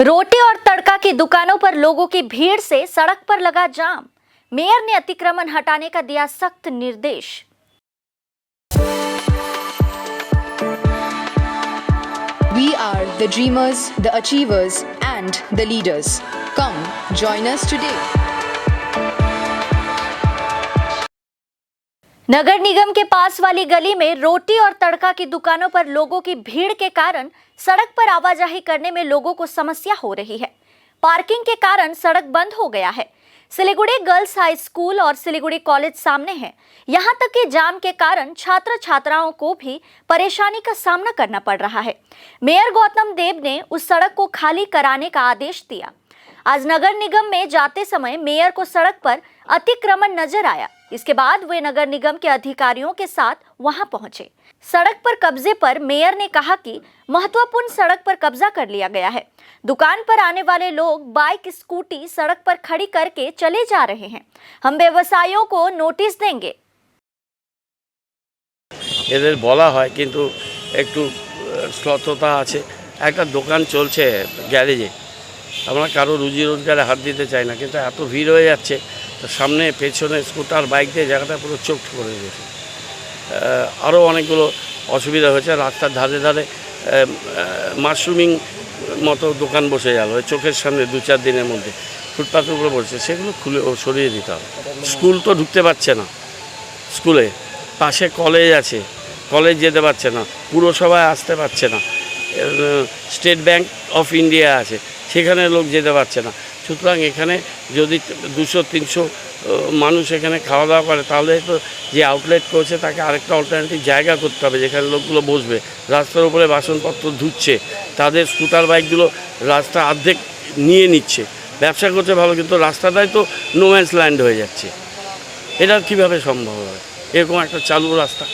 रोटी और तड़का की दुकानों पर लोगों की भीड़ से सड़क पर लगा जाम। मेयर ने अतिक्रमण हटाने का दिया सख्त निर्देश। We are the dreamers, the achievers, and the leaders. Come, join us today. नगर निगम के पास वाली गली में रोटी और तड़का की दुकानों पर लोगों की भीड़ के कारण सड़क पर आवाजाही करने में लोगों को समस्या हो रही है। पार्किंग के कारण सड़क बंद हो गया है। सिलीगुड़ी गर्ल्स हाई स्कूल और सिलीगुड़ी कॉलेज सामने है। यहाँ तक कि जाम के कारण छात्र छात्राओं को भी परेशानी का सामना करना पड़ रहा है। मेयर गौतम देव ने उस सड़क को खाली कराने का आदेश दिया। आज नगर निगम में जाते समय मेयर को सड़क पर अतिक्रमण नजर आया। इसके बाद वे नगर निगम के अधिकारियों के साथ वहां पहुंचे। सड़क पर कब्जे पर मेयर ने कहा कि महत्वपूर्ण सड़क पर कब्जा कर लिया गया है। दुकान पर आने वाले लोग बाइक स्कूटी सड़क पर खड़ी करके चले जा रहे हैं। हम व्यवसायियों को नोटिस देंगे। এদের বলা হয় কিন্তু একটু শ্লথতা আছে। একটা দোকান চলছে গ্যারেজে, আমরা কারো রুজি রোজগারে হাত দিতে চাই না, কিন্তু এত ভিড় হয়ে যাচ্ছে তো সামনে পেছনে স্কুটার বাইক দিয়ে জায়গাটা পুরো চোখ করে দিয়েছে। আরও অনেকগুলো অসুবিধা হয়েছে। রাস্তার ধারে ধারে মাশরুমিং মতো দোকান বসে গেল চোখের সামনে 2-4 দিনের মধ্যে। ফুটপাথের উপরে বসছে, সেগুলো খুলে সরিয়ে দিতে হবে। স্কুল তো ঢুকতে পারছে না, স্কুলে পাশে কলেজ আছে, কলেজ যেতে পারছে না, পুরসভায় আসতে পারছে না, স্টেট ব্যাংক অফ ইন্ডিয়া আছে, সেখানে লোক যেতে পারছে না। সুতরাং এখানে যদি 200-300 মানুষ এখানে খাওয়া দাওয়া করে, তাহলে তো যে আউটলেট করছে তাকে আরেকটা অল্টারনেটিভ জায়গা করতে হবে যেখানে লোকগুলো বসবে। রাস্তার উপরে বাসনপত্র ধুচ্ছে, তাদের স্কুটার বাইকগুলো রাস্তা অর্ধেক নিয়ে নিচ্ছে। ব্যবসা করছে ভালো, কিন্তু রাস্তাটাই তো নো ম্যানস ল্যান্ড হয়ে যাচ্ছে। এটা কীভাবে সম্ভব হবে? এরকম একটা চালু রাস্তা,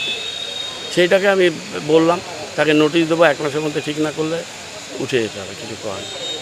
সেইটাকে আমি বললাম তাকে নোটিশ দেবো, 1 মাসের মধ্যে ঠিক না করলে উঠে যেতে হবে, কিছু করার নেই।